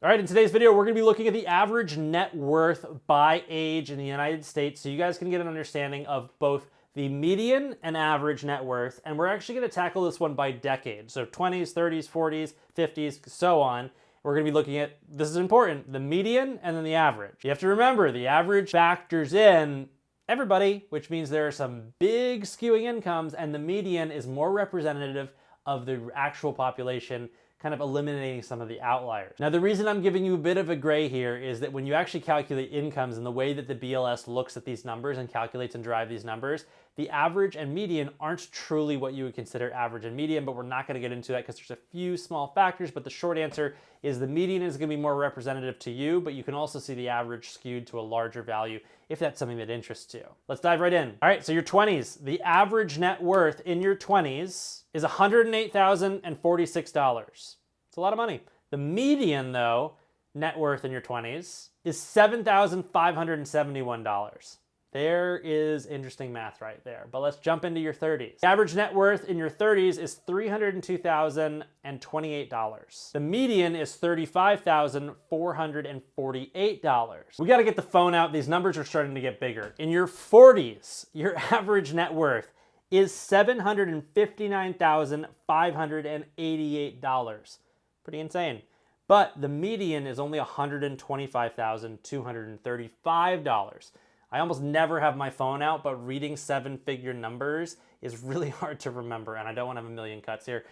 All right, in today's video, we're gonna be looking at the average net worth by age in the United States so you guys can get an understanding of both the median and average net worth, and we're actually gonna tackle this one by decade. So 20s, 30s, 40s, 50s, so on. We're gonna be looking at, this is important, the median and then the average. You have to remember, the average factors in everybody, which means there are some big skewing incomes, and the median is more representative of the actual population, kind of eliminating some of the outliers. Now, the reason I'm giving you a bit of a gray here is that when you actually calculate incomes and the way that the BLS looks at these numbers and calculates and drives these numbers, the average and median aren't truly what you would consider average and median, but we're not gonna get into that because there's a few small factors, but the short answer is the median is gonna be more representative to you, but you can also see the average skewed to a larger value if that's something that interests you. Let's dive right in. All right, so your 20s, the average net worth in your 20s is $108,046. It's a lot of money. The median, though, net worth in your 20s is $7,571. There is interesting math right there, but let's jump into your 30s. The average net worth in your 30s is $302,028. The median is $35,448. We gotta get the phone out. These numbers are starting to get bigger. In your 40s, your average net worth is $759,588. Pretty insane. But the median is only $125,235. I almost never have my phone out, but reading seven-figure numbers is really hard to remember, and I don't want to have a million cuts here.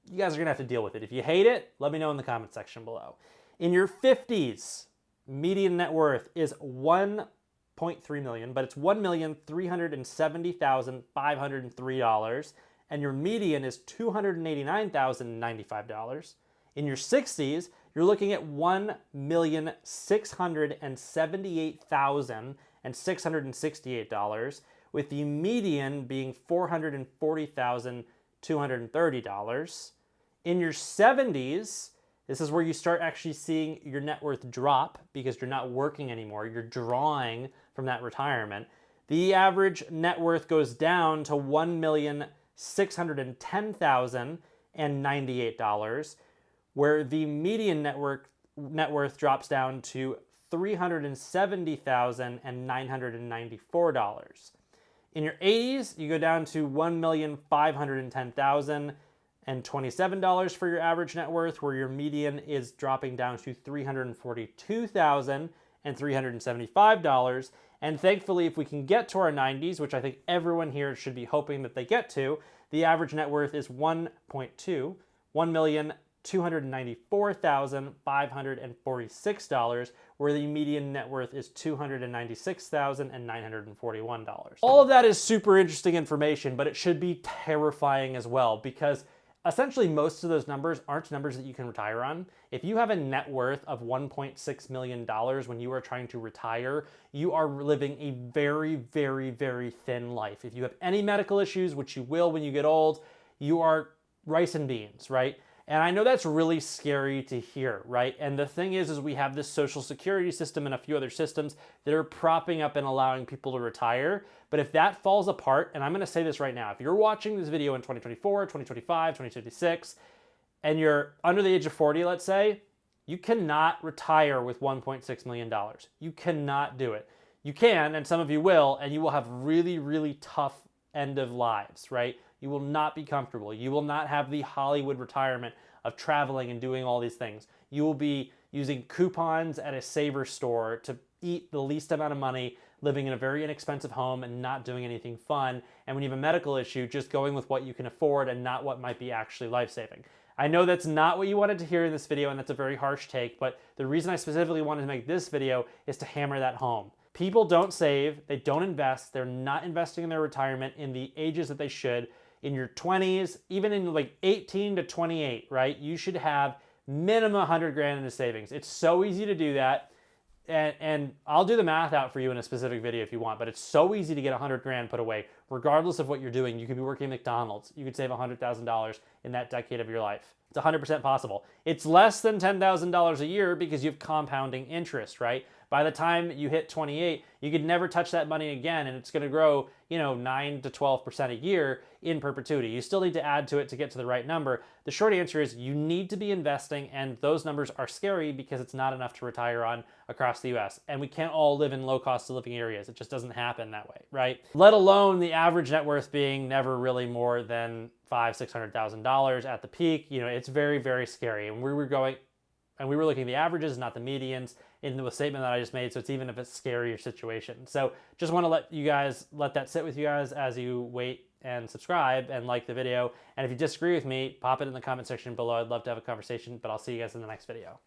You guys are gonna have to deal with it. If you hate it, let me know in the comment section below. In your 50s, median net worth is $1.3 million, but it's $1,370,503, and your median is $289,095. In your 60s, you're looking at $1,678,668, with the median being $440,230. In your 70s, this is where you start actually seeing your net worth drop because you're not working anymore. You're drawing from that retirement. The average net worth goes down to $1,610,098, where the median net worth drops down to $370,994. In your 80s, you go down to $1,510,027 for your average net worth, where your median is dropping down to $342,375. And thankfully, if we can get to our 90s, which I think everyone here should be hoping that they get to, the average net worth is $1,294,546, where the median net worth is $296,941. All of that is super interesting information, but it should be terrifying as well, because essentially most of those numbers aren't numbers that you can retire on. If you have a net worth of $1.6 million when you are trying to retire, you are living a very, very, very thin life. If you have any medical issues, which you will when you get old, you are rice and beans, right? And I know that's really scary to hear, right? And the thing is we have this social security system and a few other systems that are propping up and allowing people to retire. But if that falls apart, and I'm gonna say this right now, if you're watching this video in 2024, 2025, 2026, and you're under the age of 40, let's say, you cannot retire with $1.6 million. You cannot do it. You can, and some of you will, and you will have really, really tough end of lives, right? You will not be comfortable. You will not have the Hollywood retirement of traveling and doing all these things. You will be using coupons at a Saver store to eat the least amount of money, living in a very inexpensive home and not doing anything fun. And when you have a medical issue, just going with what you can afford and not what might be actually life-saving. I know that's not what you wanted to hear in this video, and that's a very harsh take, but the reason I specifically wanted to make this video is to hammer that home. People don't save, they don't invest, they're not investing in their retirement in the ages that they should. In your 20s, even in like 18 to 28, right? You should have minimum 100 grand into savings. It's so easy to do that. And I'll do the math out for you in a specific video if you want, but it's so easy to get 100 grand put away. Regardless of what you're doing, you could be working at McDonald's. You could save $100,000 in that decade of your life. It's 100% possible. It's less than $10,000 a year because you have compounding interest, right? By the time you hit 28, you could never touch that money again, and it's going to grow, 9 to 12% a year in perpetuity. You still need to add to it to get to the right number. The short answer is you need to be investing, and those numbers are scary because it's not enough to retire on across the US. And we can't all live in low cost of living areas. It just doesn't happen that way, right? Let alone the average net worth being never really more than $500,000-$600,000 at the peak. It's very, very scary. And we were looking at the averages, not the medians, in the statement that I just made. So it's even if it's a scarier situation. So just want to let that sit with you guys as you wait and subscribe and like the video. And if you disagree with me, pop it in the comment section below. I'd love to have a conversation, but I'll see you guys in the next video.